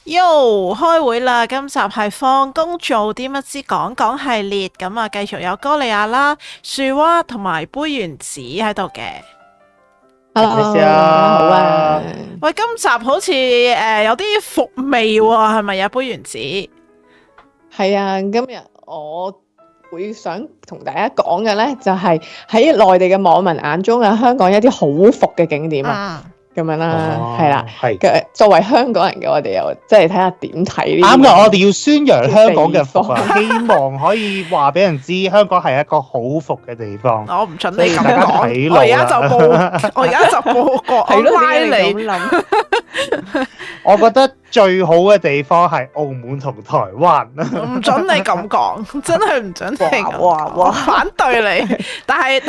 喲，開會啦！今集係放工做啲乜之講講系列，咁啊繼續有歌利亞啦、樹蛙同埋杯原子喺度嘅。Hello，你大家好啊！喂，今集好似有啲伏味喎，係咪啊？杯原子係啊，今日我會想同大家講嘅咧，就係喺內地嘅網民眼中啊，香港一啲好伏嘅景點啊，咁樣啦，係啦，係作為香港人嘅我哋又即係睇下點睇呢啲。啱㗎，我哋要宣揚香港嘅伏啊！希望可以話俾人知，香港係一個好伏嘅地方。我唔準你咁大家講，睇路我而家就報，我而家就報個，係咯，我拉點解你你。咁諗？我覺得最好嘅地方係澳門同台灣。唔準你咁講，真係唔準你咁哇講，反對你。但係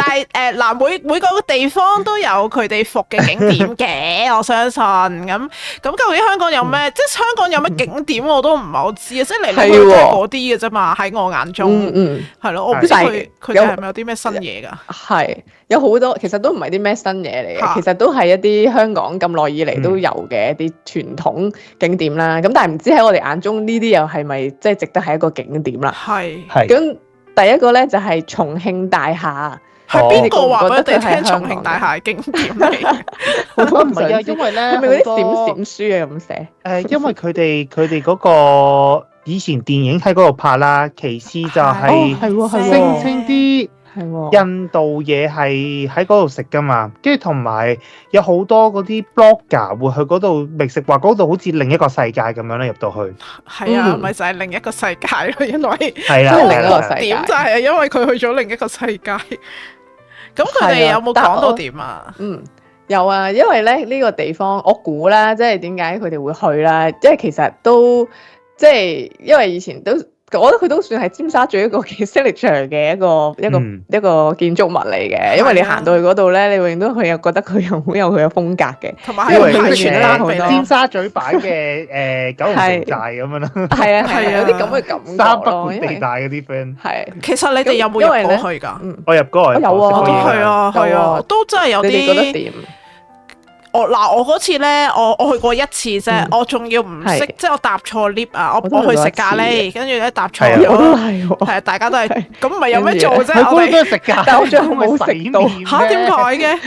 嗱，每個地方都有佢哋伏嘅景點嘅，我相信。咁究竟香港有咩？即係香港有咩景點我都唔係好知啊！即係嚟嚟去去都係嗰啲嘅啫嘛，喺我眼中。係咯，我唔知佢哋係咪有啲咩新嘢㗎？係有好多，其實都唔係啲咩新嘢嚟嘅，其實都係一啲香港咁耐以嚟都有嘅一啲傳統景點啦。咁但係唔知喺我哋眼中呢啲又係咪即係值得係一個景點啦？係。咁第一個咧就係重慶大廈。係邊個話俾我哋聽重慶大廈景點嚟？我都唔係啊，因為咧係咪嗰啲閃閃書啊咁寫？因為佢哋嗰個以前電影喺嗰度拍啦，其次就係聲稱啲印度嘢係喺嗰度食噶嘛，跟住同埋有好多嗰啲 blogger 會去嗰度覓食，話嗰度好似另一個世界咁樣咧，入到去。係啊，咪就係另一個世界咯，因為係啦，另一個世界點就係因為佢去咗另一個世界。咁佢哋有冇講到點啊？有啊，因為咧呢個地方我估啦，即係點解佢哋會去啦？即係其實都即係因為以前都，我覺得佢都算係尖沙咀一個幾 signature 嘅一個建築物嚟嘅。因為你行到去嗰度咧，你永遠都佢又覺得佢又好有佢嘅風格嘅，同埋係排傳啦，好多尖沙咀版嘅九龍城寨咁樣啦。係啊，有啲咁嘅感覺咯。三不管地帶嗰啲 friend 係。其實你哋有冇入過去㗎？我入過，有啊，我都係啊，係啊，都真係有啲。你哋覺得點？我嗰次咧，我去過一次啫，我仲要唔識，即係我搭錯 lift 啊！我去食咖喱，跟住咧搭錯咗，係啊，大家都係咁，唔係有咩做啫？我哋都係食咖喱，但我最後冇食到嚇，點解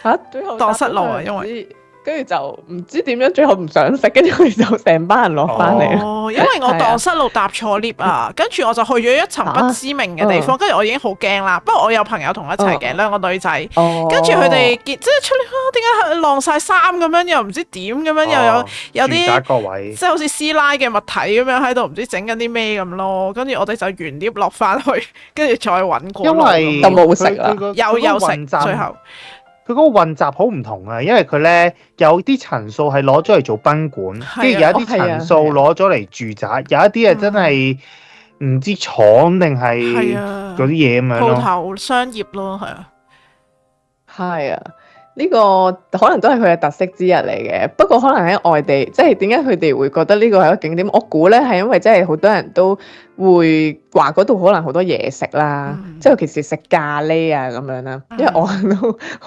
嘅？最後蕩失路啊，因為跟住就唔知點樣，最後唔想食，跟住佢就成班人落翻嚟。哦，因為我蕩失路搭錯 lift 啊，跟住我就去咗一層不知名嘅地方，跟住我已經好驚啦。不過我有朋友同我一齊嘅，兩個女仔，跟住佢哋即係出嚟，點解晾晒衫咁樣，又唔知點咁樣，又有啲即係好似師奶嘅物體咁樣喺度，唔知整緊啲咩咁咯。跟住我哋就原 lift 落翻去，跟住再揾過。因為就冇食啦，有食最後。佢嗰個運閘好唔同啊，因為佢咧有啲層數係攞咗嚟做賓館，跟住有一啲層數攞咗嚟住宅，有一啲係真係唔知廠定係嗰啲嘢咁樣咯。鋪頭商業咯，係啊，係啊，呢個可能都係佢嘅特色之一嚟嘅。不過可能喺外地，即係點解佢哋會覺得呢個係一個景點？我估咧係因為真係好多人都會話嗰度可能好多嘢食啦，即係尤其是食咖喱啊咁樣啦。因為我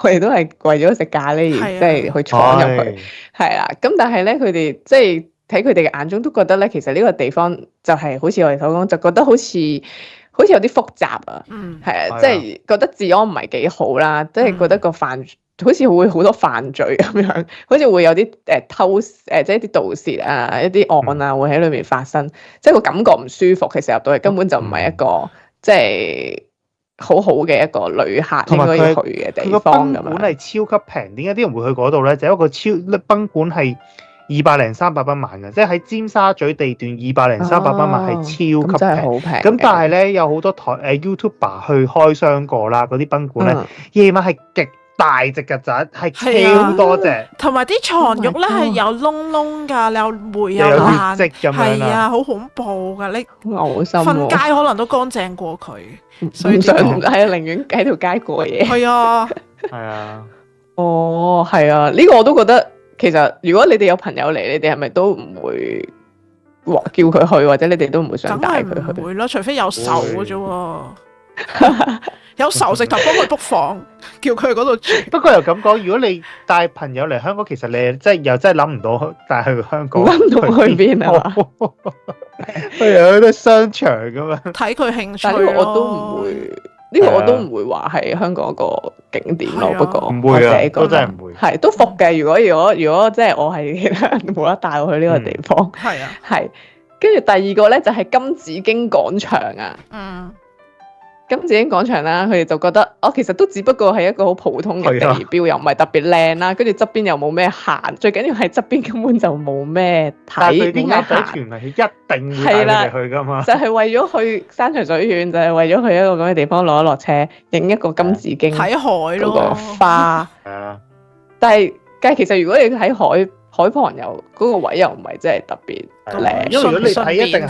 哋都係為咗食咖喱而即係去闖入去，係啦。咁但係咧，佢哋即係喺佢哋嘅眼中都覺得咧，其實呢個地方就係好似我哋所講，就覺得好似有啲複雜啊，係啊，即係覺得治安唔係幾好啦，即係覺得個好似會好多犯罪咁樣，好似會有啲偷即係一啲盜竊啊，一啲案啊會喺裏面發生，即係個感覺唔舒服。其實入到去根本就唔係一個即係好好嘅一個旅客應該要去嘅地方咁樣。佢個賓館係超級平，點解啲人會去嗰度咧？就係一個賓館係200-300蚊晚嘅，即係喺尖沙咀地段200-300蚊晚係超級真係好平。咁但係咧有好多YouTuber 去開箱過啦，嗰啲賓館咧夜晚係極大隻曱甴，係超多隻，同埋啲床褥咧係有窿窿㗎，有霉有爛，係啊，好恐怖㗎！你嘔心，瞓街可能都乾淨過佢，所以係啊，寧願喺條街過夜。係啊，係啊，哦，係啊，呢個我都覺得其實如果你哋有朋友嚟，你哋係咪都唔會叫佢去，或者你哋都唔會想帶佢去？梗係唔會啦，除非有仇嘅啫喎。有仇食就幫佢 book 房，叫佢去嗰度住。不過又咁講，如果你帶朋友嚟香港，其實你真係諗唔到帶去香港，諗到去邊啊？去好多商場咁樣，睇佢興趣。但係呢個我都唔會，呢個我都唔會話係香港一個景點咯。不過唔會啊，都真係唔會。係都服嘅。如果即係我係其他人冇得帶我去呢個地方，係啊，係。跟住第二個咧就係金紫荊廣場啊。金紫荊廣場啦，佢哋就覺得其實都只不過係一個好普通嘅地標，又唔係特別靚啦。跟住側邊又冇咩行，最緊要係側邊根本就冇咩睇，冇咩行。團係一定會帶佢哋去噶嘛，就係為咗去山長水遠，就係為咗去一個咁嘅地方落車，影一個金紫荊，睇海咯，嗰個花。但係其實如果你喺海旁又嗰個位又唔係真係特別靚，因為如果你睇一定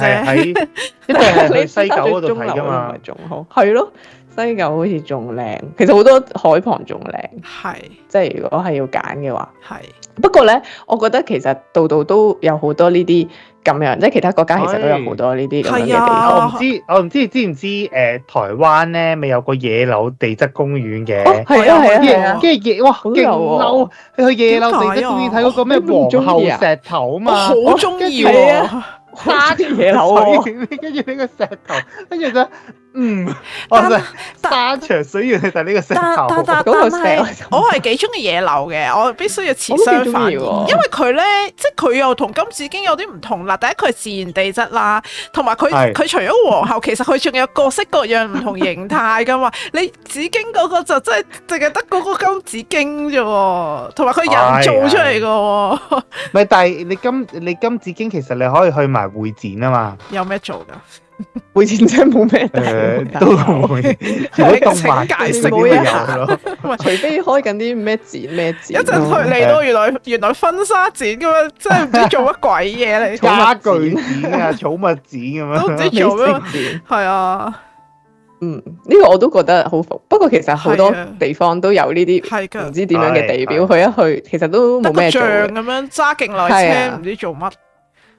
係去西九嗰度睇噶嘛，仲好係咯。西九好似仲靚，其實好多海旁仲靚，係即係如果係要揀嘅話，係。不過咧，我覺得其實度度都有好多呢啲咁樣，即係其他國家其實都有好多呢啲咁樣嘅地方。我唔知你知唔知台灣咧咪有個野柳地質公園嘅？係啊，跟住哇勁嬲，你去野柳地質公園睇嗰個咩皇后石頭啊嘛，我好中意啊！花啲野柳，跟住呢個石頭，跟住就我就山長水遠去睇呢個石頭。嗰個石，我係幾中意野柳嘅，我必須要持相反，因為佢咧，即係佢又同金紫荊有啲唔同啦。第一，佢係自然地質啦，同埋佢除咗皇后，其實佢仲有各式各樣唔同形態噶嘛。你紫荊嗰個就真係淨係得嗰個金紫荊啫喎，同埋佢人造出嚟噶喎。唔係，但係你金紫荊其實你可以去埋會展啊嘛。有咩做噶？會展真係冇咩都唔會，如果動漫解釋冇一下咯，除非開緊啲咩展。一陣去嚟到原來婚紗展咁樣，真係唔知做乜鬼嘢嚟。家具展啊，寵物展咁樣，都唔知做咩。係啊，呢個我都覺得好服。不過其實好多地方都有呢啲唔知點樣嘅地標，去一去其實都冇咩做。得個像咁樣揸勁耐車，唔知做乜。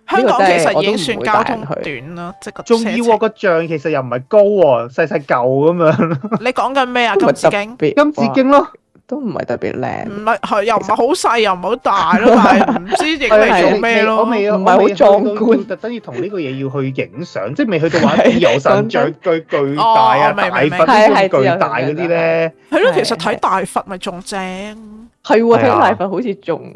香港其實已經算交通短啦，即係個車程。仲要個像其實又唔係高喎，細細嚿咁樣。你講緊咩啊？金紫荊？金紫荊咯，都唔係特別靚。唔係又唔係好細，又唔係好大咯，但係唔知影嚟做咩咯。唔係好壯觀，特登要同呢個嘢要去影相，即係未去到玩自由神像巨大啊、大佛呢種巨大嗰啲咧。係咯，其實睇大佛咪仲正。係喎，睇大佛好似仲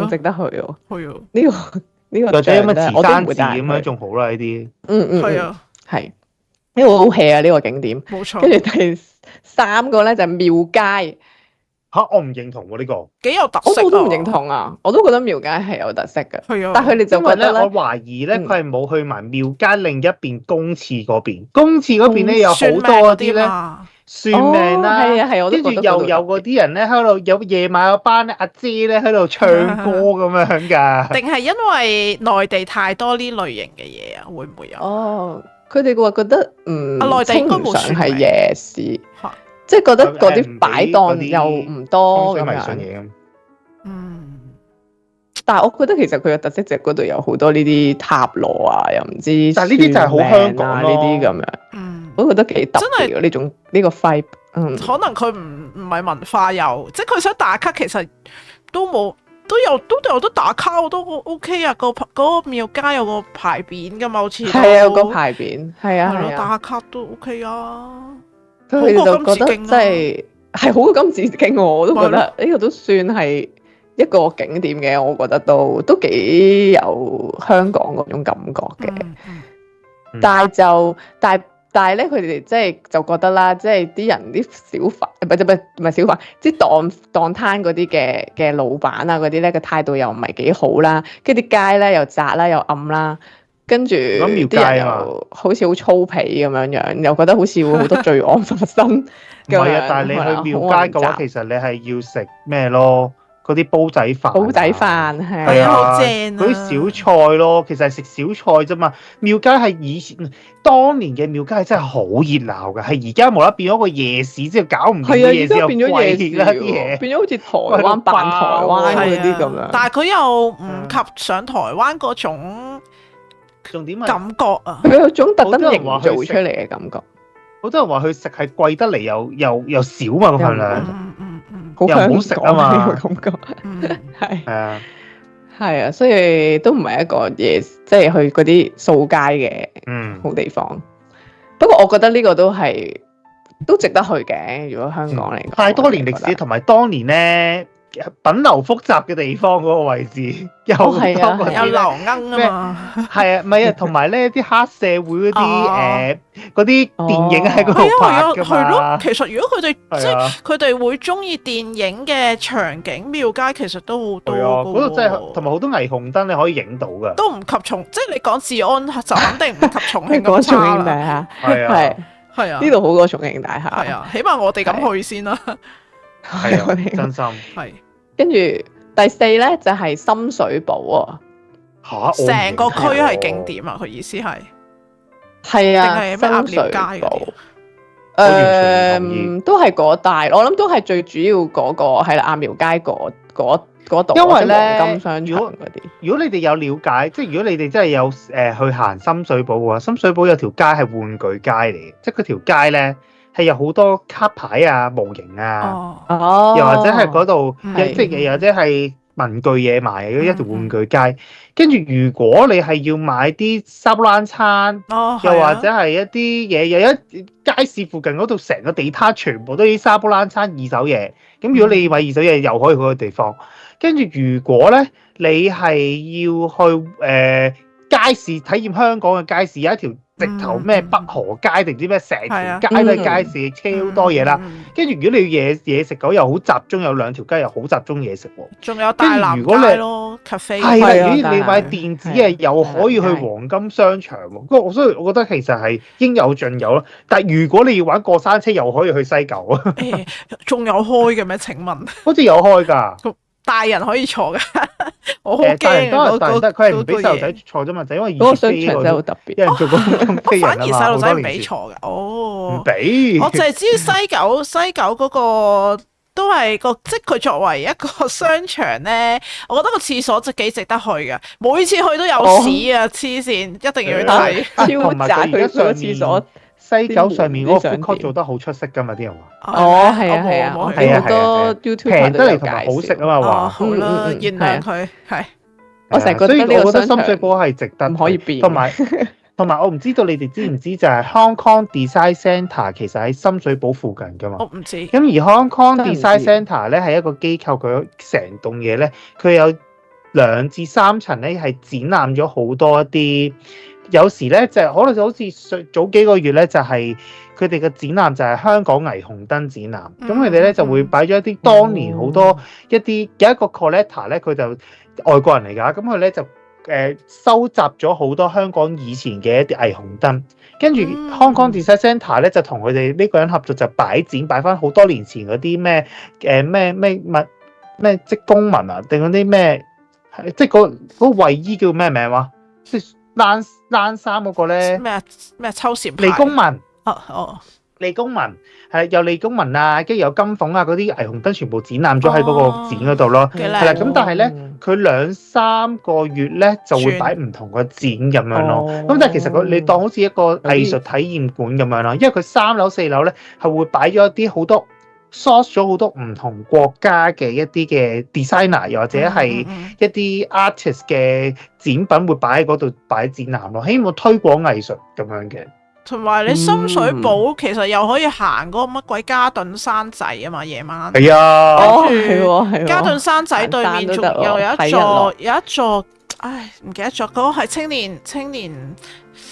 值得去喎。係啊，呢個或者乜慈山寺咁樣仲好啦，呢啲。係啊，係呢個好 hea 啊！呢個景點。冇錯。跟住第三個咧就係廟街。我唔認同喎呢個。幾有特色啊！我都唔認同啊！我都覺得廟街係有特色嘅。係啊。但係佢哋就覺得咧，我懷疑咧佢係冇去埋廟街另一邊公廁嗰邊。公廁嗰邊咧有好多啲咧。算命啦，跟住又有嗰啲人咧喺度，有夜晚有班阿姐咧喺度唱歌咁樣㗎。定係因為內地太多呢類型嘅嘢啊？會唔會有？佢哋話覺得內地應該冇算係夜市，即係覺得嗰啲擺檔又唔多咁樣。但係我覺得其實佢嘅特色就係嗰度有好多呢啲塔羅啊，又唔知。但係呢啲就係好香港呢啲咁樣。我都覺得幾特別嘅呢種呢個 vibe。可能佢唔係文化遊，即係佢想打卡，其實都有得打卡，我都 OK 啊。嗰個廟街有個牌匾㗎嘛，好似係啊，有個牌匾係啊，打卡都 OK 啊。佢哋就覺得即係好過金紫荊喎，我都覺得呢個都算係一個景點嘅，我覺得都幾有香港嗰種感覺嘅。但係咧，佢哋即係就覺得啦，即係啲人啲小販唔係小販，即係檔攤嗰啲嘅老闆啊嗰啲咧嘅態度又唔係幾好啦，跟住啲街咧又窄啦又暗啦，跟住啲人又好似好粗鄙咁樣，又覺得好似會好多罪案發生。唔係啊，但係你去廟街嘅話，其實你係要食咩咯？嗰啲煲仔飯，係啊，好正啊！嗰啲小菜咯，其實係食小菜啫嘛。廟街係以前當年嘅廟街係真係好熱鬧㗎，係而家無啦啦變咗個夜市之後搞唔掂啲夜市又貴啦啲嘢，變咗好似台灣扮台灣嗰啲咁樣。但係佢又唔及上台灣嗰種重點感覺啊！佢有種特登營造出嚟嘅感覺。好多人話佢食係貴得嚟又少嘛個份量，好又唔好食啊嘛，呢個感覺係啊。係啊，所以都唔係一個嘢，即係去嗰啲掃街嘅好地方。不過我覺得呢個都值得去嘅。如果香港嚟講，太多年歷史，同埋當年咧品流複雜嘅地方嗰個位置，有好多有流鶯啊嘛。係啊，唔係啊，同埋咧啲黑社會嗰啲電影喺嗰度拍㗎嘛。係咯，其實如果佢哋即係佢哋會中意電影嘅場景，廟街其實都好多㗎喎。嗰度真係同埋好多霓虹燈你可以影到㗎。都唔及即係你講治安就肯定唔及重慶咁差啦。係啊，呢度好過重慶大廈。係啊，起碼我哋咁去先啦。係啊，真心係。跟住第4咧就係深水埗啊。成個區係景點啊！佢意思係啊，定係咩鴨寮街嗰啲？都係嗰帶，我諗都係最主要嗰個係啦，鴨寮街嗰度。因為咧，黃金商場嗰啲。如果你哋有了解，即係如果你哋真係有去行深水埗嘅話，深水埗有條街係玩具街嚟嘅，即係嗰條街咧係有好多卡牌啊、模型啊，又或者係嗰度即係又或者係文具嘢賣嘅一條玩具街。跟住如果你係要買啲沙煲冷餐，又或者係一啲嘢，有一街市附近嗰度成個地攤全部都係啲沙煲冷餐二手嘢。咁如果你買二手嘢，又可以去個地方。跟住如果咧，你係要去街市體驗香港嘅街市，有一條直頭咩北河街定唔知咩，成條街都係街市，超多嘢啦。跟住如果你要嘢食嗰又好集中，有2條街又好集中嘢食喎。仲有大南街咯，cafe。係啦，如果你買電子嘢，又可以去黃金商場喎。所以我覺得其實係應有盡有咯。但係如果你要玩過山車，又可以去西九啊。仲有開嘅咩？請問？好似有開㗎。大人可以坐嘅，我好驚啊！但係佢係唔俾細路仔坐啫嘛，就因為嗰個商場真係好特別，有人做過咁飛人啊嘛。反而細路仔唔俾坐嘅，唔俾。我就係知西九嗰個都係即係佢作為一個商場咧，我覺得個廁所幾值得去嘅，每次去都有屎啊！黐線，一定要去睇。超渣佢個廁所。西九上面嗰個 food court 做得好出色㗎嘛，啲人話。係啊，好多 YouTube 平得嚟同埋好食啊嘛，話。好啦，原諒佢係。我成日覺得呢個商場深水埗係值得，唔可以變。同埋我唔知道你哋知唔知就係 Hong Kong Design Centre 其實喺深水埗附近㗎嘛。我唔知。咁而 Hong Kong Design Centre 咧係一個機構，佢成棟嘢咧，佢有2至3層咧係展覽咗好多一啲。有時咧就可能就好似早幾個月咧，就係佢哋嘅展覽就係香港霓虹燈展覽。咁佢哋咧就會擺咗一啲當年好多有一個 collector 咧，佢就外國人嚟㗎。咁佢咧就收集咗好多香港以前嘅一啲霓虹燈。跟住 Hong Kong Design Centre 咧就同佢哋呢個人合作，就擺翻好多年前嗰啲咩職工民啊，定嗰啲咩即係嗰衛衣叫咩名話？即係冷衫嗰個咧咩秋蟬利工民利工民係有利工民啊，跟住有金鳳啊，嗰啲霓虹燈全部展覽咗喺嗰個展嗰度咯，係啦。咁但係咧，佢2-3個月咧就會擺唔同個展咁樣咯。咁但係其實你當好似一個藝術體驗館咁樣咯，因為佢3樓4樓咧係會擺咗一啲好多 source 咗好多唔同國家嘅一啲嘅 designer， 又或者係一啲 artist 嘅展品會擺喺嗰度擺展覽咯，希望推廣藝術咁樣嘅。同埋你深水埗其實又可以行嗰個乜鬼嘉頓山仔啊嘛，夜晚。係啊，係嘉頓山仔對面仲有一座，唉唔記得咗，嗰個係青年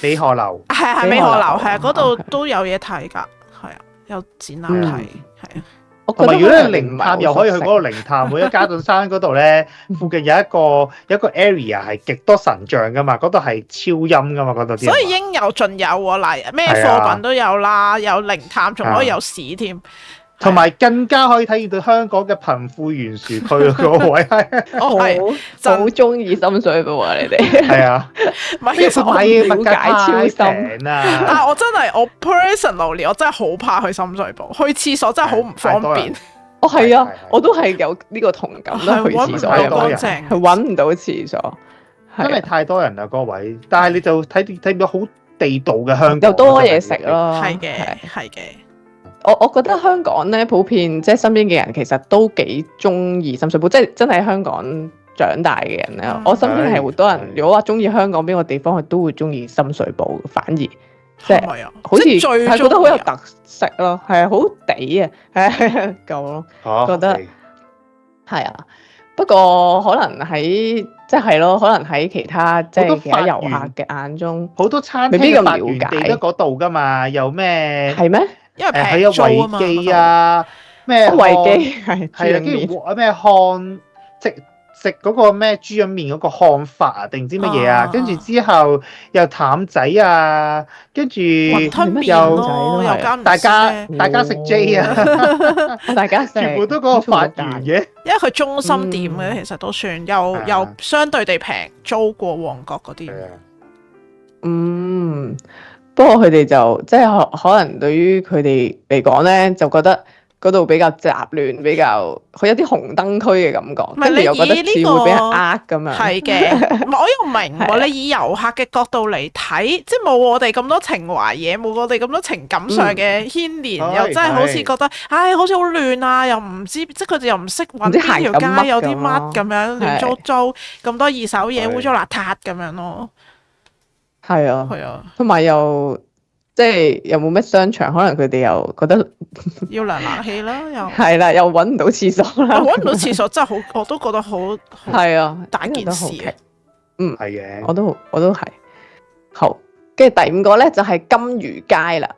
美荷樓。係美荷樓，係啊，嗰度都有嘢睇㗎，係啊，有展覽睇，係啊。同埋如果你靈探又可以去嗰個靈探，每一嘉頓山嗰度咧，附近有一個 area 係極多神像噶嘛，嗰度係超陰噶嘛，嗰度啲。所以應有盡有喎，嗱咩貨品都有啦，有靈探仲可以有市添。同埋更加可以體驗到香港嘅貧富懸殊區嗰位係，好中意深水埗啊！你哋係啊，唔係其實我了解超深啊！我真係我 personally 我真係好怕去深水埗，去廁所真係好唔方便。哦，係啊，我都係有呢個同感啦，去廁所係乾淨，係揾唔到廁所，真係太多人啦嗰位。但係你就睇到好地道嘅香港，又多嘢食咯。係嘅，係嘅。我覺得香港咧，普遍即係身邊嘅人其實都幾中意深水埗，即係真係香港長大嘅人咧。我身邊係好多人，如果話中意香港邊個地方，佢都會中意深水埗，反而即係好似係覺得好有特色咯，係啊，好地啊，係夠咯，覺得係啊。不過可能喺即係咯，可能喺其他即係其他遊客嘅眼中，好多餐廳嘅發源地都嗰度噶嘛，有咩係咩？因為佢有維記啊，咩維記係啊，跟住咩漢食嗰個咩豬潤麵嗰個漢法啊，定唔知乜嘢啊？跟住之後又淡仔啊，跟住又大家食 J 啊，大家全部都嗰個發源嘅。因為佢中心點嘅，其實都算又相對地平，租過旺角嗰啲。不過佢哋就即係可能對於佢哋嚟講咧，就覺得嗰度比較雜亂，比較佢有啲紅燈區嘅感覺，跟住又覺得似會俾人呃咁樣。係嘅，我又明喎。你以遊客嘅角度嚟睇，即係冇我哋咁多情懷嘢，冇我哋咁多情感上嘅牽連，又真係好似覺得，好似好亂啊！又唔知，即係佢哋又唔識揾邊條街有啲乜咁樣亂糟糟，咁多二手嘢污糟邋遢咁樣咯。係啊，同埋又即係又冇咩商場，可能佢哋又覺得要涼冷氣啦，又係啦，又揾唔到廁所啦，揾唔到廁所真係好，我都覺得好係啊，大件事。係嘅，我都係好。跟住第五個咧就係金魚街啦。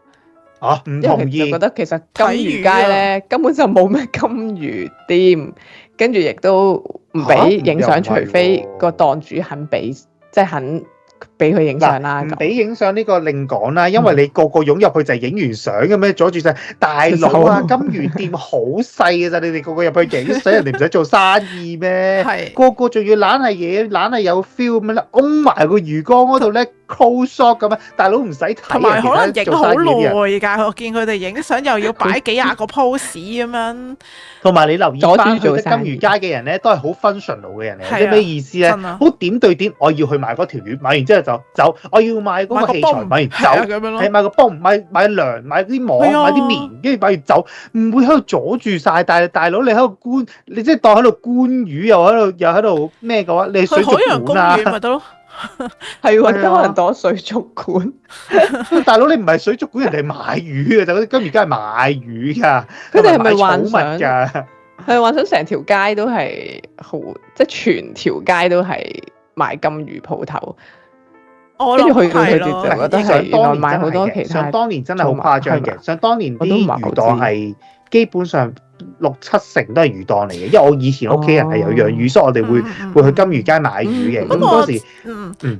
唔同意，因為就覺得其實金魚街咧根本就冇咩金魚店，跟住亦都唔俾影相，除非個檔主肯俾，即係肯俾佢影相啦。唔俾影相呢個另講啦，因為你個個湧入去就係影完相嘅咩，阻住晒大佬啊！金魚店好細嘅咋，你哋個個入去影相，人哋唔使做生意咩？係個個仲要懶係嘢，懶係有 feel 咁樣咧，擁埋個魚缸嗰度咧 close shot 咁樣，大佬唔使睇。同埋可能影好耐㗎，我見佢哋影相又要擺幾廿個 pose 咁樣。同埋你留意翻去金魚街嘅人咧，都係好 functional 嘅人嚟，即係咩意思咧？好點對點，我要去買嗰條魚，買完之後就走，我要買嗰個器材，買完走，係買個泵，買糧，買啲網，買啲棉，跟住買完走，唔會喺度阻住晒。但係大佬你喺度觀，你即係當喺度觀魚，又喺度咩嘅話，你水族館啊？咪得咯，係喎，可能當水族館。大佬你唔係水族館，人哋買魚嘅，就嗰啲金魚街係買魚㗎。佢哋係咪幻想㗎？係幻想成條街都係好，即係全條街都係賣金魚鋪頭。跟住去到佢哋就覺得係原來買好多其他。想當年真係好誇張嘅，想當年啲魚檔係基本上6-7成都係魚檔嚟嘅，因為我以前屋企人係有養魚，所以我哋會去金魚街買魚嘅。咁嗰時，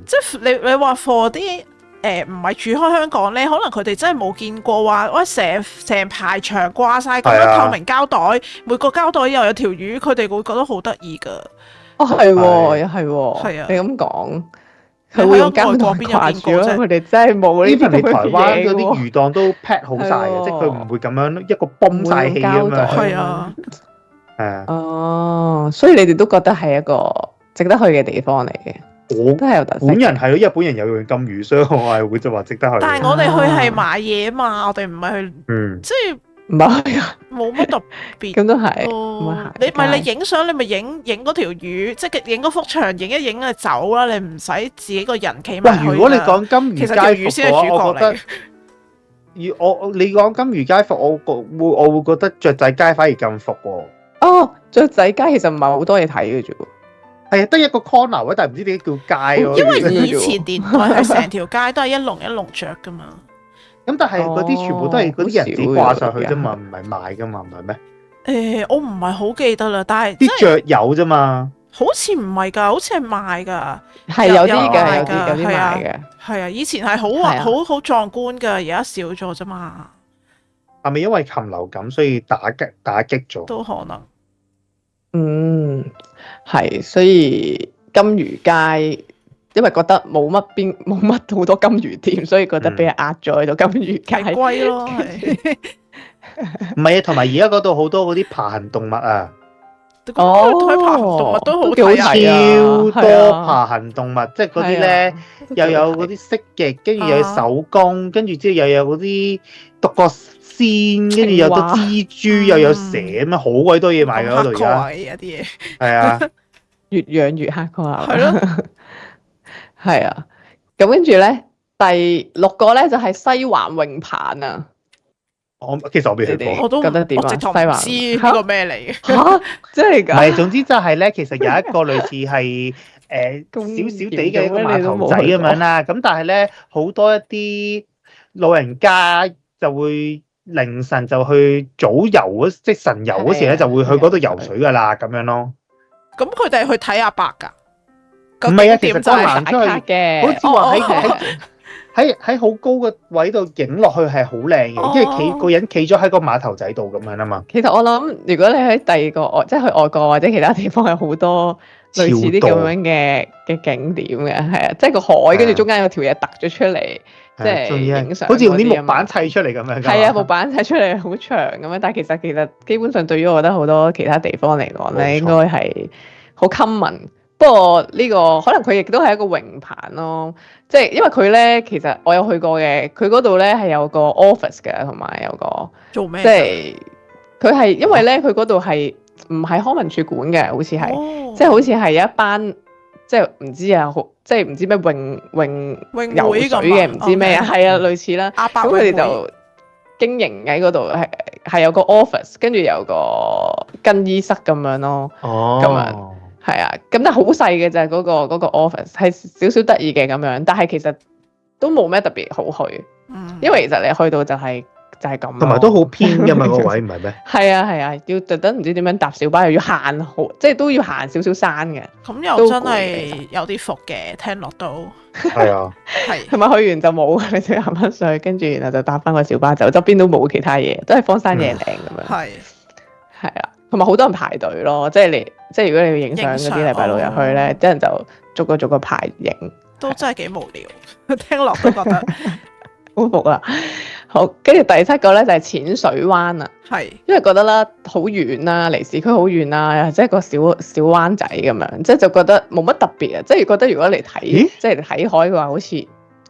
即係你話 for 啲唔係住開香港咧，可能佢哋真係冇見過話，喂成排牆掛晒咁樣透明膠袋，每個膠袋又有條魚，佢哋會覺得好得意㗎。係喎，又係喎，係啊，你咁講。佢會用膠袋掛住咯，佢哋真係冇呢啲咁嘅嘢喎。台灣嗰啲魚檔都 pack 好晒嘅，即係佢唔會咁樣一個泵晒氣咁樣。係啊，哦，所以你哋都覺得係一個值得去嘅地方嚟嘅。我都係有特色。本人係咯，因為本人有養金魚，所以我係會就話值得去。但係我哋去係買嘢嘛，我哋唔係去，即係唔係冇乜特別。咁都係。你影相，你咪影嗰條魚，即係影嗰幅牆，影一影就走啦。你唔使自己個人企埋去。如果你講金魚街服嘅話，我覺得，你講金魚街服，我會覺得雀仔街反而更服喎。哦，雀仔街其實唔係好多嘢睇嘅啫喎。係啊，得一個 corner 位，但係唔知點解叫街咯。因為以前年代係成條街都係一籠一籠雀噶嘛。咁但係嗰啲全部都係嗰啲人自己掛上去啫嘛，唔係賣噶嘛，唔係咩？我唔係好記得啦，但係啲雀有啫嘛。好似唔係㗎，好似係賣㗎。係有啲嘅，有啲賣嘅。係啊，以前係好壯觀㗎，而家少咗啫嘛。係咪因為禽流感所以打擊咗？都可能。係，所以金魚街，因為覺得冇乜好多金魚店，所以覺得俾人壓咗喺度。金魚街係貴咯，唔係啊，同埋而家嗰度好多嗰啲爬行動物啊，睇爬行動物都好幾好睇啊！超多爬行動物，即係嗰啲咧又有嗰啲蜥蜴，跟住又有手工，跟住之後又有嗰啲獨角仙，跟住有得蜘蛛，又有蛇咁樣，好鬼多嘢買㗎嗰度而家。有啲嘢係啊，越養越黑啩。係咯，係啊。咁跟住咧，第6個咧就係西環泳棚啊。其實我未去過。我都覺得點啊？我直頭唔知呢個咩嚟嘅。嚇，真係㗎？唔係，總之就係咧，其實有一個類似係少少地嘅一個碼頭仔咁樣啦。咁但係咧，好多一啲老人家就會凌晨就去早遊即係晨遊嗰時咧，就會去嗰度游水㗎啦，咁樣咯。咁佢哋去睇阿伯㗎？唔係啊，其實點就係都行出去嘅，好似話喺好高嘅位度影落去係好靚嘅，因為個人企咗喺個碼頭仔度咁樣啊嘛。其實我諗，如果你喺第二個即係去外國或者其他地方，有好多類似啲咁樣嘅景點嘅，係啊，即係個海跟住中間有條嘢突咗出嚟，即係影相，好似用啲木板砌出嚟咁樣。係啊，木板砌出嚟好長咁樣，但係其實基本上對於我覺得好多其他地方嚟講咧，應該係好 common。不過呢個可能佢亦都係一個泳棚咯，即係因為佢咧，其實我有去過嘅，佢嗰度咧係有個 office 嘅，同埋有個做咩？即係佢係因為咧，佢嗰度係唔係康文署管嘅，好似係，即係好似係一班即係唔知啊，即係唔知咩泳游水嘅，唔知咩啊，係啊，類似啦。咁佢哋就經營喺嗰度，係有個 office，跟住有個更衣室咁樣咯，咁樣。係啊，咁但係好細嘅就係嗰個 office 係少少得意嘅咁樣，但係其實都冇咩特別好去，因為其實你去到就係咁，同埋都好偏㗎嘛個位，唔係咩？係啊，要特登唔知點樣搭小巴，又要行好，即係都要行少少山嘅。咁又真係有啲伏嘅，聽落都係啊，係。同埋去完就冇，你就行翻上去，跟住然後就搭翻個小巴走，側邊都冇其他嘢，都係荒山野嶺咁樣。係啊。同埋好多人排隊咯，即係如果你要影相嗰啲禮拜六日去咧，啲人就逐個排影，都真係幾無聊，聽落都覺得好服啊！好，跟住第7個咧就係淺水灣啊，係因為覺得啦好遠啦，離市區好遠啦，即係個小灣仔咁樣，即係就覺得冇乜特別啊，即係覺得如果嚟睇即係睇海嘅話，好似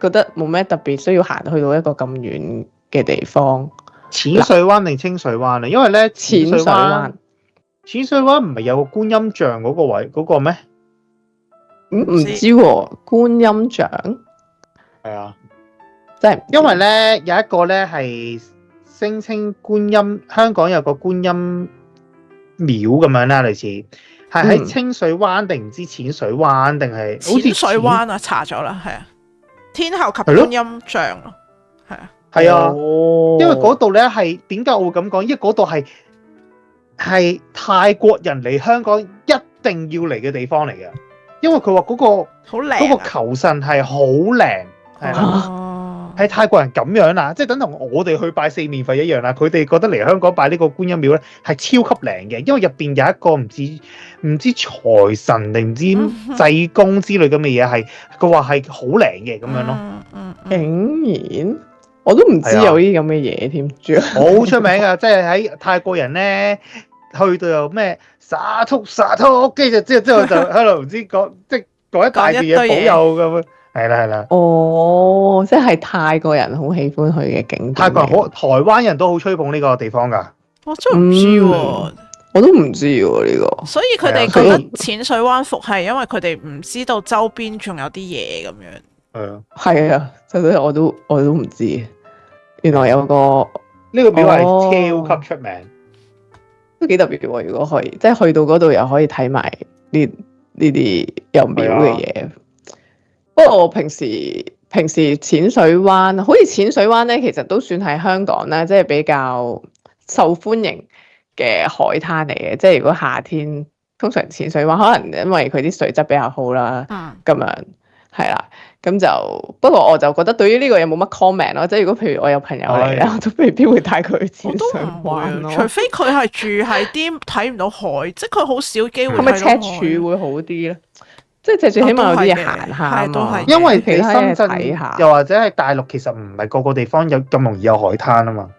覺得冇咩特別，需要行去到一個咁遠嘅地方。淺水灣定清水灣啊？因為咧淺水灣。淺水灣唔係有個觀音像嗰個位嗰個咩？唔知喎，觀音像係啊，真係因為咧有一個咧係聲稱觀音，香港有個觀音廟咁樣啦，類似係喺清水灣定唔知淺水灣定係好似淺水灣啊？查咗啦，係啊，天后及觀音像咯，係啊，係啊，因為嗰度咧係點解我會咁講？因為嗰度係泰國人嚟香港一定要嚟嘅地方嚟嘅，因為佢話嗰個好靚，嗰個求神係好靚，係啦，係泰國人咁樣啦，即係等同我哋去拜四面佛一樣啦。佢哋覺得嚟香港拜呢個觀音廟咧係超級靚嘅，因為入邊有一個唔知財神定唔知濟公之類咁嘅嘢，係佢話係好靚嘅咁樣咯。竟然我都唔知有啲咁嘅嘢添，好出名噶，即係喺泰國人咧。去到又咩灑禿灑禿，跟住之後就喺度唔知講即係講一大段嘢保佑咁樣，係啦。哦，即係泰國人好喜歡去嘅景點。泰國人好，台灣人都好吹捧呢個地方㗎。我真係唔知喎，我都唔知喎呢個。所以佢哋覺得淺水灣伏係因為佢哋唔知道周邊仲有啲嘢咁樣。係啊，所以我都唔知，原來有個呢個廟係超級出名。都幾特別喎！如果可以，即係去到嗰度又可以睇埋呢啲有廟嘅嘢。不過我平時淺水灣，好似淺水灣咧，其實都算係香港啦，即係比較受歡迎嘅海灘嚟嘅。即係如果夏天，通常淺水灣可能因為佢啲水質比較好啦，咁樣係啦。咁就不過我就覺得對於呢個有冇乜 comment 咯，即係如果譬如我有朋友嚟咧，我都未必會帶佢去淺水灣咯。除非佢係住喺啲睇唔到海，即係佢好少機會。係咪赤柱會好啲咧？即係赤柱起碼有啲嘢行下都係。因為你深圳又或者係大陸，其實唔係個個地方有咁容易有海灘啊嘛。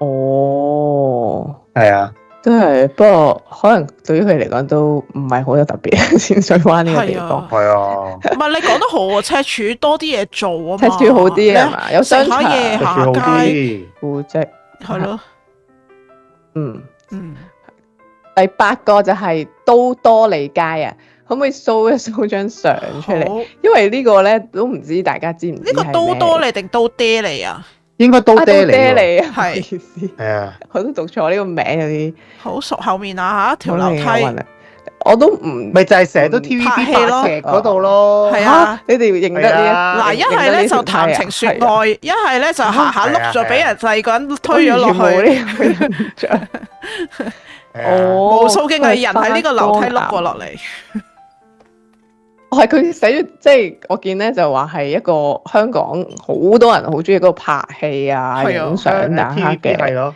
哦，係啊，都係，不過可能對於佢嚟講都唔係好有特別。淺水灣呢個地方係啊，唔係你講得好啊，赤柱多啲嘢做啊嘛，赤柱好啲係嘛？有商場、夜下街，古蹟係咯，嗯。第第8個就係都多利街啊，可唔可以 show 一 show 張相出嚟？因為呢個咧都唔知大家知唔知呢個都多利定都爹利啊？應該都爹嚟啊，係意思係啊，我都讀錯呢個名有啲好熟後面啊嚇，條樓梯我都唔咪就係成日都 TVB 拍劇嗰度咯。係啊，你哋認得呢？嗱，一係咧就談情説愛，一係咧就下下碌咗俾人第二個人推咗落去。無數嘅藝人喺呢個樓梯碌過落嚟。係佢寫咗，即係我見咧就話係一個香港好多人好中意嗰度拍戲啊、影相打卡嘅。係咯，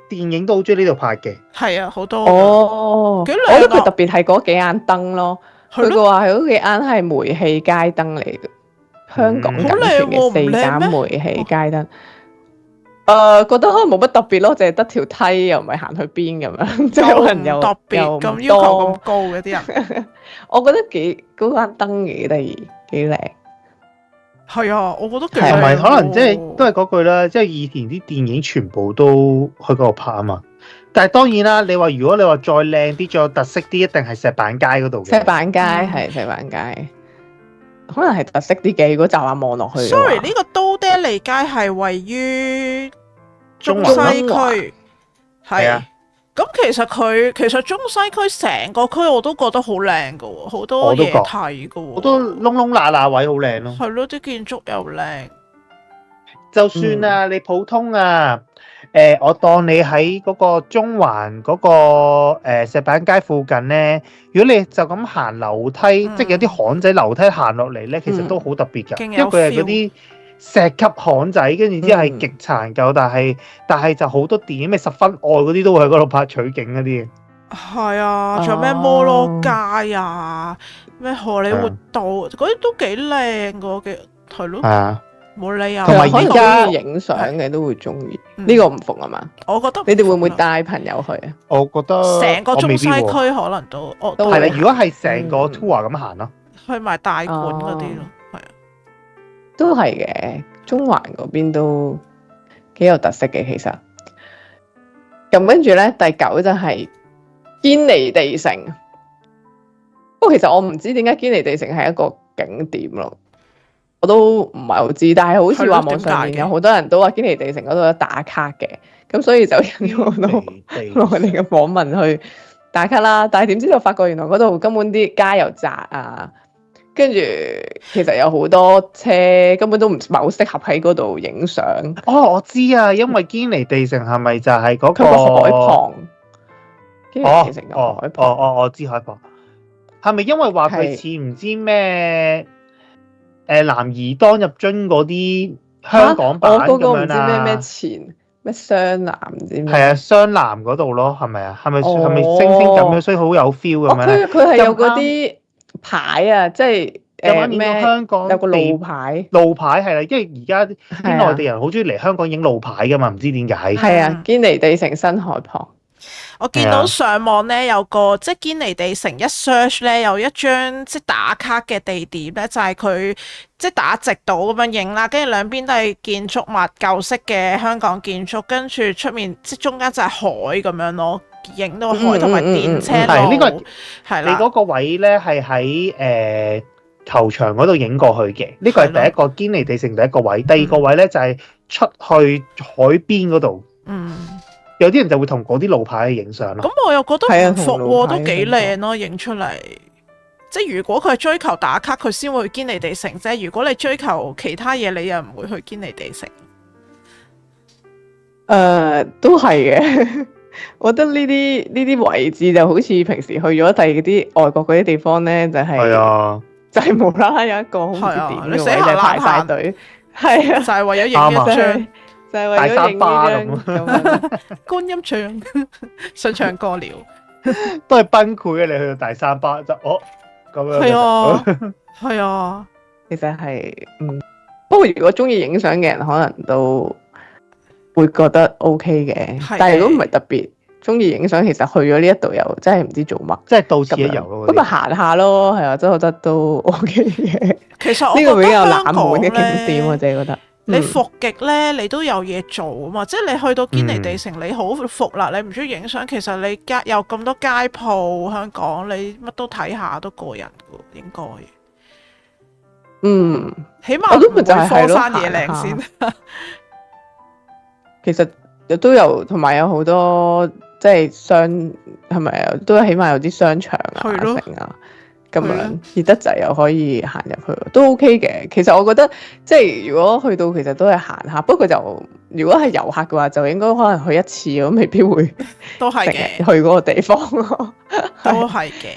電影都好中意呢度拍嘅。係啊，好多。我覺得佢特別係嗰幾盞燈咯。佢嘅話係嗰幾盞係煤氣街燈嚟嘅，香港僅存嘅4盞煤氣街燈。覺得可能冇乜特別咯，淨係得條梯，又唔係行去邊咁樣，即係可能又特別咁要求咁高嘅啲人。我覺得嗰盞燈幾得意，幾靚。係啊，我覺得幾同埋可能即係都係嗰句啦，即係以前啲電影全部都去嗰度拍啊嘛。但係當然啦，如果你話再靚啲、再有特色啲，一定係石板街嗰度嘅。石板街係石板街。可能係特色啲嘅，如果就話望落去。Sorry， 呢個都爹利街係位於中西區，係啊。咁其實中西區成個區我都覺得好靚噶喎，好多嘢睇噶喎，好多窿窿罅罅位好靚咯。係咯，啲建築又靚。就算啊，你普通啊，我當你喺嗰個中環嗰個石板街附近咧，如果你就咁行樓梯，即係有啲巷仔樓梯行落嚟咧，其實都好特別㗎，因為佢係嗰啲石級巷仔，跟住之後係極殘舊，但係就好多電影咩十分愛嗰啲都會喺嗰度拍取景嗰啲。係啊，仲有咩摩羅街啊，咩荷里活道嗰啲都幾靚㗎，係咯。啊。冇理由，同埋而家影相嘅都會中意呢個唔服啊嘛？我覺得你哋會唔會帶朋友去啊？我覺得成個中西區可能都係啦。如果係成個 tour 咁行咯，去埋大館嗰啲咯，係啊，都係嘅。中環嗰邊都幾有特色嘅，其實。咁跟住咧，第9就係堅尼地城。不過其實我唔知點解堅尼地城係一個景點咯。我都唔係好知，但係好似話網上面有好多人都話堅尼地城嗰度有打卡嘅，咁所以就引咗好多我哋嘅訪問去打卡啦。但係點知就發覺原來嗰度根本啲街又窄啊，跟住其實有好多車根本都唔係好適合喺嗰度影相。哦，我知啊，因為堅尼地城係咪就係嗰個海旁？堅尼地城嘅海旁。我知海旁。係咪因為話佢似唔知咩？男兒當入樽嗰啲香港版咁樣啦，我嗰個唔知咩前咩雙南唔知咩，係啊，雙南嗰度咯，係咪啊？係咪星星咁樣，所以好有 feel 咁樣？佢係有嗰啲牌啊，即係咩？香港有個路牌，路牌係啦，因為而家啲內地人好中意嚟香港影路牌噶嘛，唔知點解。係啊，堅尼地城新海旁。我見到上網咧有個即係堅尼地城一 search 咧有一張即係打卡嘅地點咧，就係佢即係打直道咁樣影啦，跟住兩邊都係建築物舊式嘅香港建築，跟住出面即係中間就係海咁樣咯，影到海同埋電車路。係呢個係啦，你嗰個位咧係喺球場嗰度影過去嘅，呢個係第一個堅尼地城第一個位，第二個位咧就係出去海邊嗰度。有啲人就會同嗰啲路牌去影相咯。咁我又覺得唔服喎，都幾靚咯，影出嚟。即係如果佢係追求打卡，佢先會去堅尼地城啫。如果你追求其他嘢，你又唔會去堅尼地城。都係嘅。我覺得呢啲位置就好似平時去咗第二啲外國嗰啲地方咧，就係就係無啦啦有一個好似點嘅位，就排晒隊。係啊，就係為咗影一張。就係為咗影呢張觀音像，想唱歌了，都係崩潰嘅。你去到大三巴就咁樣。係啊，係啊，其實係不過如果中意影相嘅人，可能都會覺得 OK 嘅。但係如果唔係特別中意影相，其實去咗呢一度又真係唔知做乜，即係到此一遊咯。咁咪行下咯，係啊，真係覺得都 OK 嘅。其實我呢個比較覺得冷門嘅香港景點，我咧，自己覺得。你伏極咧，你都有嘢做啊嘛！即係你去到堅尼地城，你好伏啦，你唔中意影相，其實你有咁多街鋪，香港你乜都睇下都過癮噶，應該。起碼唔會荒山野嶺先。其實都有，同埋有好多即係係咪啊？都起碼有啲商場啊、城啊咁樣，熱得滯又可以行入去，都 OK 嘅。其實我覺得即係如果去到，其實都係行下。不過就如果係遊客嘅話，就應該可能去一次咁，未必會都係嘅去嗰個地方咯。都係嘅。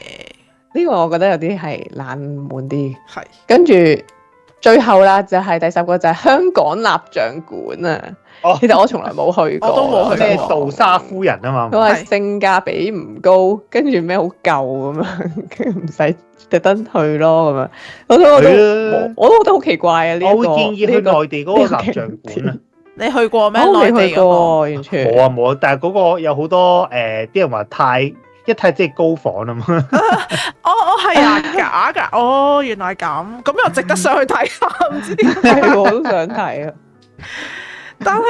呢個我覺得有啲係冷門啲。係。跟住最後啦，就係第10個就係香港蠟像館啊。其實我從來冇去過，我都冇去過。咩杜莎夫人啊嘛，佢話性價比唔高，跟住咩好舊咁樣，跟住唔使特登去咯咁樣。我都覺得好奇怪啊！我會建議去內地嗰個蠟像館啊。你去過咩？我未去過，完全冇啊冇啊！但係嗰個有好多啲人話太即係高仿啊嘛。係啊，假㗎！哦，原來咁又值得上去睇下，唔知點解我都想睇啊！但係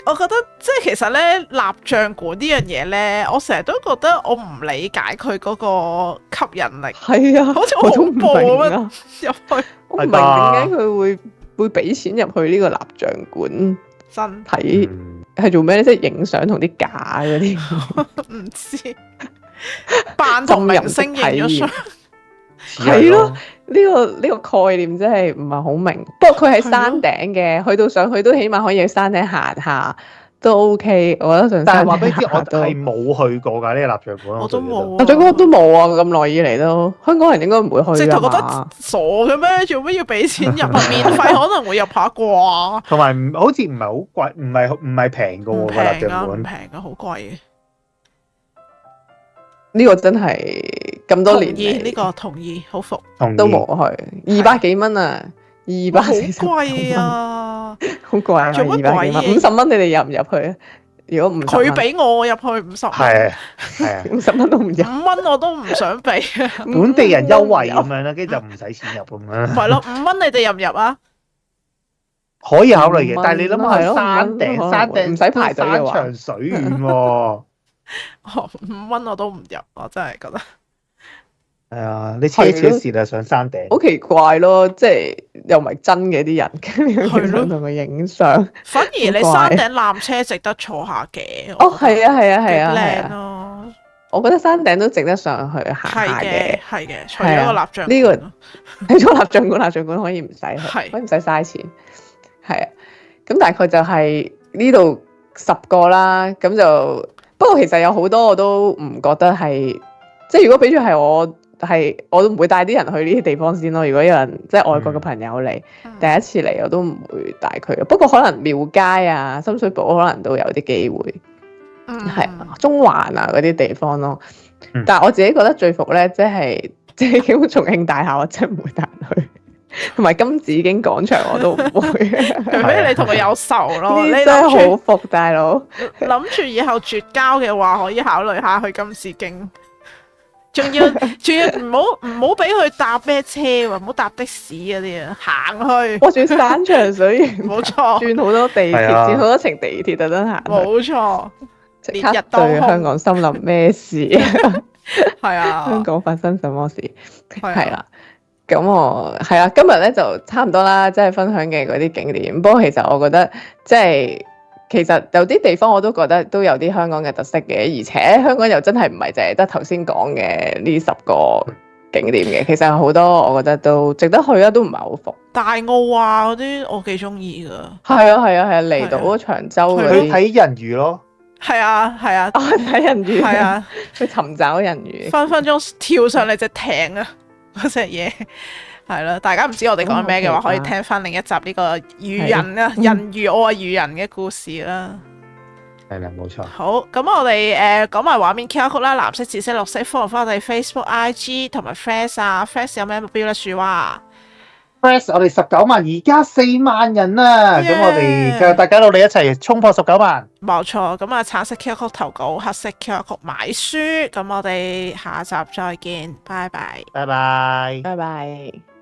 我覺得即係其實咧，蠟像館呢樣嘢咧，我成日都覺得我唔理解佢嗰個吸引力。係啊，好似好恐怖咁樣入去。我唔明點解佢會俾錢入去呢個蠟像館真睇係做咩咧？即係影相同啲假嗰啲，唔知扮同明星影咗相。係咯，呢個概念真係唔係好明。不過佢喺山頂嘅，去到上去都起碼可以喺山頂行下，都 OK。我覺得上山。但係話俾你知，我係冇去過㗎呢個蠟像館。我都冇。蠟像館都冇啊！咁耐以嚟都，香港人應該唔會去㗎嘛。直頭覺得傻嘅咩？做咩要俾錢入啊？免費可能會入下啩。同埋好似唔係好貴，唔係平㗎喎個蠟像館。唔平啊，好貴嘅。呢個真係咁多年嚟，呢個同意，好服，都冇去200幾蚊啊，240好貴啊，好貴啊，做乜鬼嘢？50蚊你哋入唔入去啊？如果佢俾我入去50蚊，係50蚊都唔入，5蚊我都唔想俾啊。本地人優惠咁樣啦，跟住就唔使錢入咁樣。係咯，5蚊你哋入唔入啊？可以考慮嘅，但係你諗下山頂唔使排隊嘅話，山長水遠喎。 5蚊我都唔入，我真係覺得係啊，你奢侈時就上山頂，好奇怪咯，即係又唔係真嘅啲人，跟住想同佢影相。反而你山頂纜車值得坐下嘅。哦，係啊，靚咯。我覺得山頂都值得上去行下嘅，係嘅。除咗個蠟像呢個除咗蠟像館可以唔使去，可以唔使嘥錢。係啊，咁大概就係呢度10個啦，咁就。不過其實有好多我都唔覺得係，即係如果俾咗係我都唔會帶啲人去呢啲地方先咯。如果有人即係外國嘅朋友嚟，第一次嚟我都唔會帶佢。不過可能廟街啊、深水埗可能都有啲機會，係中環啊嗰啲地方咯。但係我自己覺得最伏咧，即係基本重慶大廈我真係唔會帶人去。同埋金紫荊廣場我都唔會，除非你同佢有仇咯。你真係好服大佬，諗住以後絕交嘅話，可以考慮下去金紫荊。仲要唔好俾佢搭咩車喎，唔好搭的士嗰啲啊，行去。我仲要山長水遠，冇錯，轉好多地鐵，轉好多程地鐵特登行。冇錯，即刻對香港心諗咩事啊？係啊，香港發生什麼事？係啦。咁我係啦，今日咧就差唔多啦，即係分享嘅嗰啲景點。不過其實我覺得，即係其實有啲地方我都覺得都有啲香港嘅特色嘅，而且香港又真係唔係淨係得頭先講嘅呢10個景點嘅，其實好多我覺得都值得去啊，都唔係好服。大澳啊嗰啲我幾中意噶。係啊，離島長洲嗰啲。去睇人魚咯。係啊，睇人魚。係啊，去尋找人魚。分分鐘跳上嚟隻艇啊！嗰隻嘢係啦，大家唔知我哋講咩嘅話，可以聽翻另一集呢個魚人啊，人魚我係魚人嘅故事啦。係啦，冇錯。好，咁我哋講埋畫面 QR code 啦，藍色、紫色、綠色，follow 翻我哋 Facebook、IG 同埋 Fans 啊 ，Fans 有咩目標咧？樹蛙 Press 我哋19萬，而家4萬人啦，咁 Yeah 我哋就大家努力一齊衝破19萬。冇錯，咁啊橙色 QR Code 投稿，黑色 QR Code 買書，咁我哋下集再見，拜拜。拜拜。拜拜。